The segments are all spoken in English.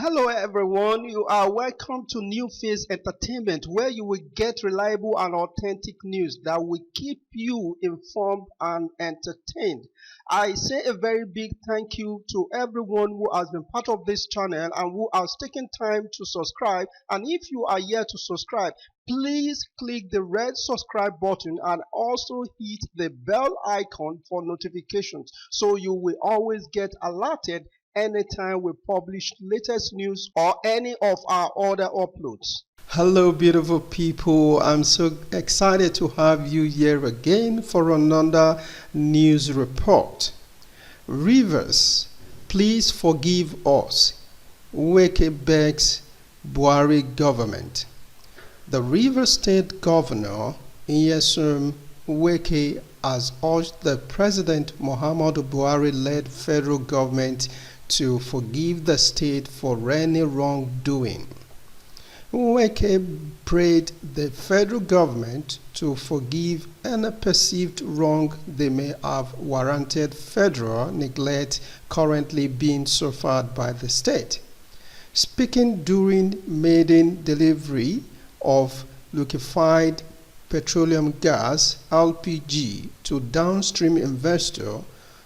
Hello everyone, you are welcome to New Phase Entertainment, where you will get reliable and authentic news that will keep you informed and entertained. I say a very big thank you to everyone who has been part of this channel and who has taken time to subscribe. And if you are yet to subscribe, please click the red subscribe button and also hit the bell icon for notifications so you will always get alerted anytime we publish latest news or any of our other uploads. Hello, beautiful people. I'm so excited to have you here again for another news report. Rivers, please forgive us. Wike begs Buhari government. The Rivers State Governor, Nyesom Wike, has urged the President Muhammadu Buhari-led federal government to forgive the state for any wrongdoing. Wike prayed the federal government to forgive any perceived wrong they may have warranted federal neglect currently being suffered by the state. Speaking during maiden delivery of liquefied petroleum gas (LPG) to downstream investor,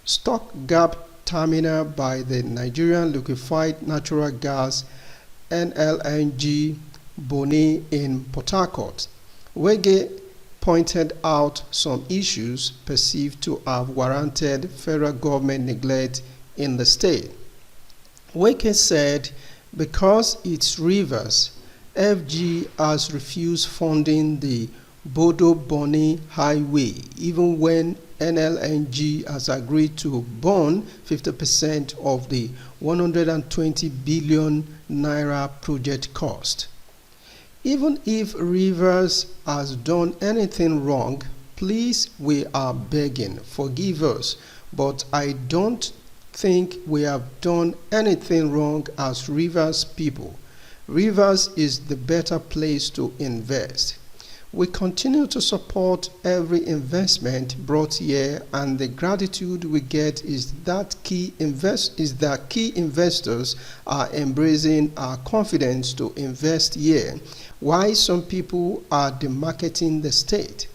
stock gap terminal by the Nigerian Liquefied Natural Gas (NLNG) Bonny in Port Harcourt, Wike pointed out some issues perceived to have warranted federal government neglect in the state. Wike said because its rivers, FG has refused funding the Bodo-Bonny Highway even when NLNG has agreed to bond 50% of the 120 billion naira project cost. Even if Rivers has done anything wrong, please, we are begging, forgive us, but I don't think we have done anything wrong as Rivers people. Rivers is the better place to invest. We continue to support every investment brought here, and the gratitude we get is that key investors are embracing our confidence to invest here, while some people are demarketing the state.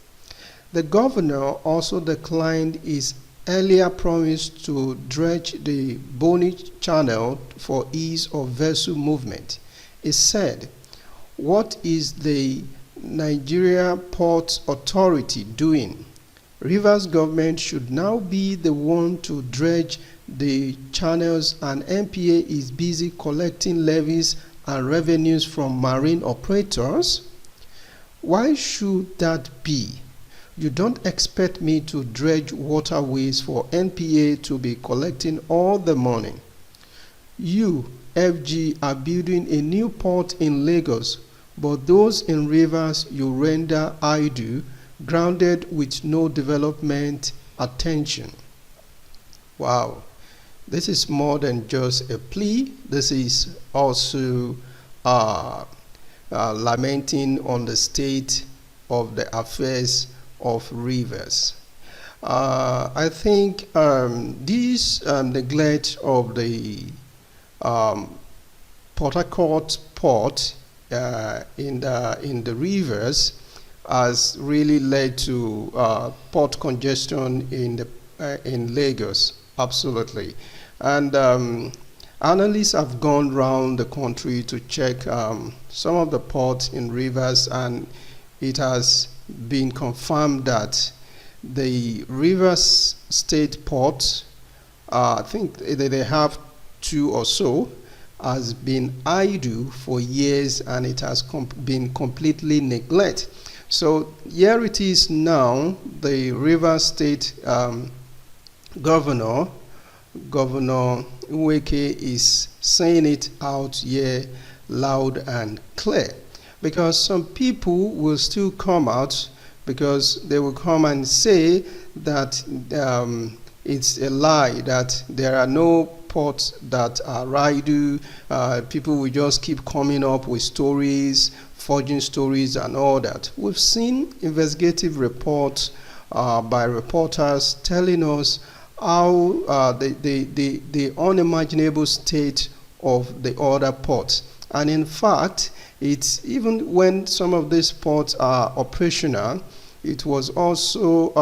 The governor also declined his earlier promise to dredge the Bonny Channel for ease of vessel movement. He said, "What is the Nigeria Ports Authority doing? Rivers government should now be the one to dredge the channels, and NPA is busy collecting levies and revenues from marine operators. Why should that be? You don't expect me to dredge waterways for NPA to be collecting all the money. You, FG, are building a new port in Lagos, but those in rivers you render idle, grounded with no development attention." Wow, this is more than just a plea. This is also lamenting on the state of the affairs of rivers. I think this neglect of the Port Harcourt port in the rivers has really led to port congestion in Lagos. Absolutely. And analysts have gone around the country to check some of the ports in rivers, and it has been confirmed that the Rivers State Port, I think they have two or so, has been idle for years, and it has been completely neglected. So here it is now, the Rivers State Governor Wike is saying it out here loud and clear, because some people will still come out, because they will come and say that it's a lie, that there are no ports that are idle. People will just keep coming up with stories, forging stories and all that. We've seen investigative reports by reporters telling us how the unimaginable state of the other ports. And in fact, it's even when some of these ports are operational, it was also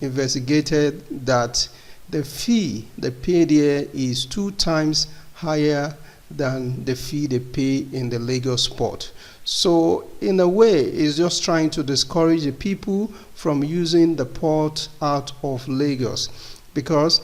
investigated that the fee they pay there is 2 times higher than the fee they pay in the Lagos port. So in a way, it's just trying to discourage the people from using the port out of Lagos. Because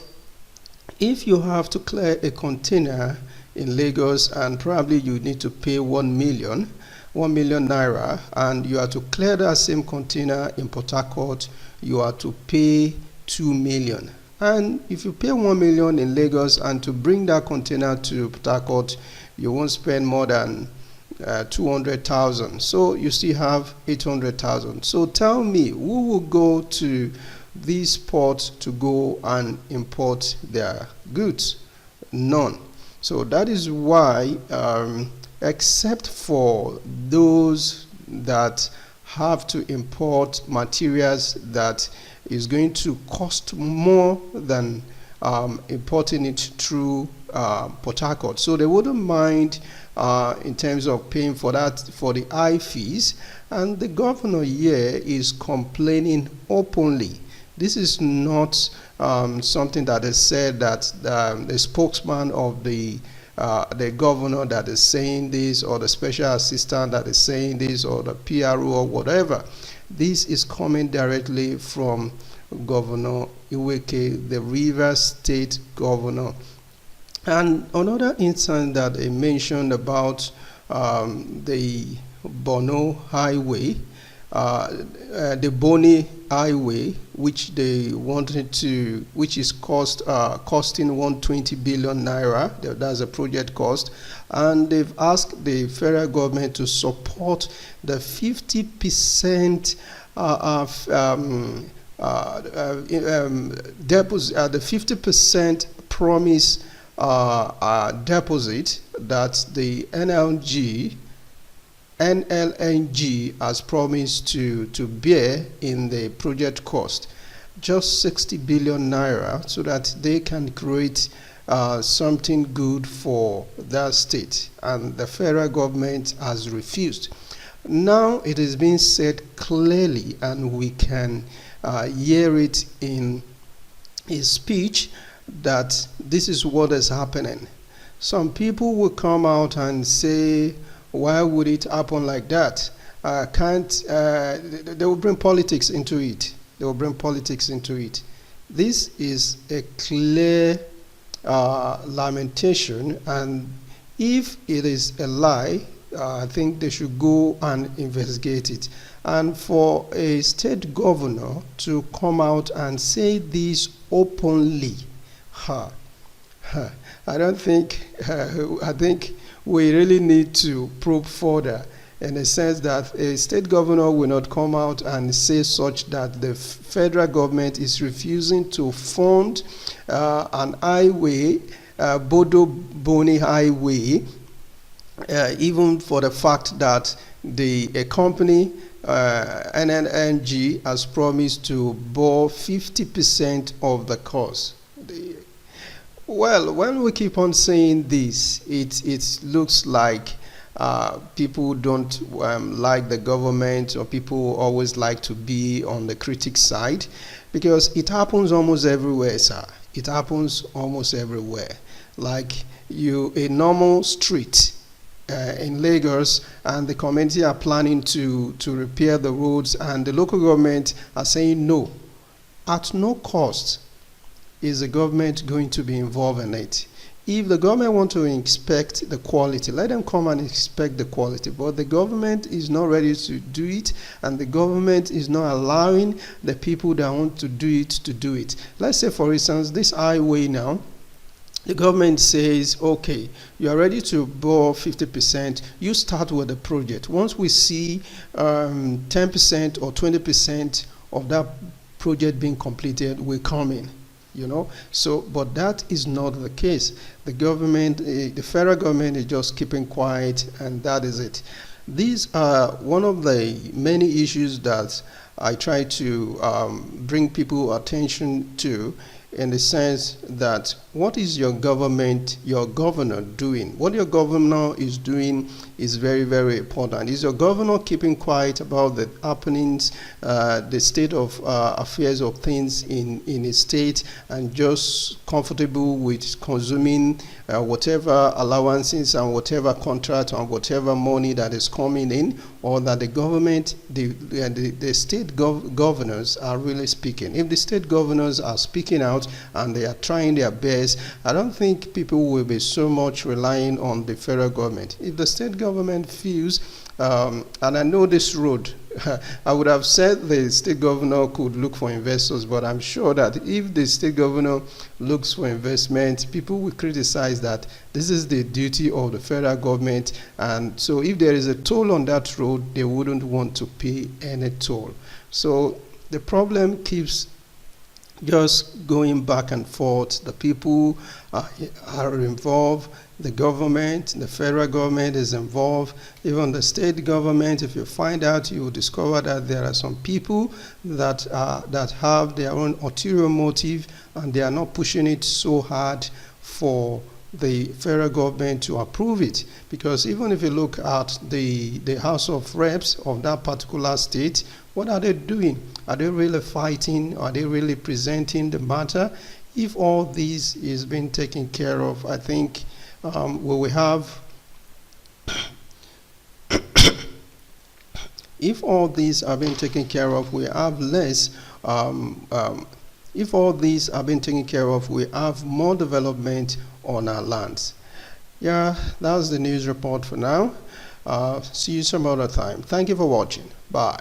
if you have to clear a container in Lagos and probably you need to pay 1 million naira, and you are to clear that same container in Port Harcourt, you are to pay 2 million. And if you pay 1 million in Lagos and to bring that container to Port Harcourt, you won't spend more than 200,000. So you still have 800,000. So tell me, who will go to these ports to go and import their goods? None. So that is why, except for those that have to import materials that is going to cost more than importing it through Port Harcourt. So they wouldn't mind in terms of paying for that, for the high fees. And the governor here is complaining openly. This is not something that is said that the spokesman of the governor that is saying this, or the special assistant that is saying this, or the PRO or whatever. This is coming directly from Governor Wike, the Rivers State governor. And another instance that they mentioned about the Bono Highway, the Boni Highway, which they wanted to, which is costing 120 billion naira. That's a project cost, and they've asked the federal government to support the 50% deposit, the 50% promise deposit that the NLNG has promised to bear in the project cost, just 60 billion naira, so that they can create something good for their state. And the federal government has refused. Now it is being said clearly, and we can hear it in his speech, that this is what is happening. Some people will come out and say, why would it happen like that? They will bring politics into it. They will bring politics into it. This is a clear lamentation, and if it is a lie, I think they should go and investigate it. And for a state governor to come out and say this openly, I think we really need to probe further, in the sense that a state governor will not come out and say such that the federal government is refusing to fund an highway, Bodo Boni Highway, even for the fact that a company, NNNG, has promised to bore 50% of the cost. Well, when we keep on saying this, it looks like people don't like the government, or people always like to be on the critic side, because it happens almost everywhere, sir. It happens almost everywhere. Like a normal street in Lagos, and the community are planning to repair the roads, and the local government are saying no. At no cost is the government going to be involved in it. If the government want to inspect the quality, let them come and inspect the quality. But the government is not ready to do it, and the government is not allowing the people that want to do it. Let's say, for instance, this highway now, the government says, okay, you are ready to bore 50%, you start with the project. Once we see 10% or 20% of that project being completed, we come in. So, but that is not the case. The government, the federal government, is just keeping quiet, and that is it. These are one of the many issues that I try to bring people attention to, in the sense that what is your government, your governor doing? What your governor is doing is very, very important. Is your governor keeping quiet about the happenings, the state of affairs of things in his state, and just comfortable with consuming whatever allowances and whatever contract and whatever money that is coming in, or that the government, the state governors are really speaking? If the state governors are speaking out and they are trying their best, I don't think people will be so much relying on the federal government. If the state government feels, and I know this road, I would have said the state governor could look for investors, but I'm sure that if the state governor looks for investment, people will criticize that this is the duty of the federal government, and so if there is a toll on that road, they wouldn't want to pay any toll. So the problem keeps just going back and forth. The people are involved. The government, the federal government is involved. Even the state government, if you find out, you will discover that there are some people that have their own ulterior motive, and they are not pushing it so hard for the federal government to approve it. Because even if you look at the House of Reps of that particular state, what are they doing? Are they really fighting? Are they really presenting the matter? If all this is being taken care of, I think we will have if all these are being taken care of, we have less if all these are being taken care of, we have more development on our lands. Yeah, that's the news report for now. See you some other time. Thank you for watching. Bye.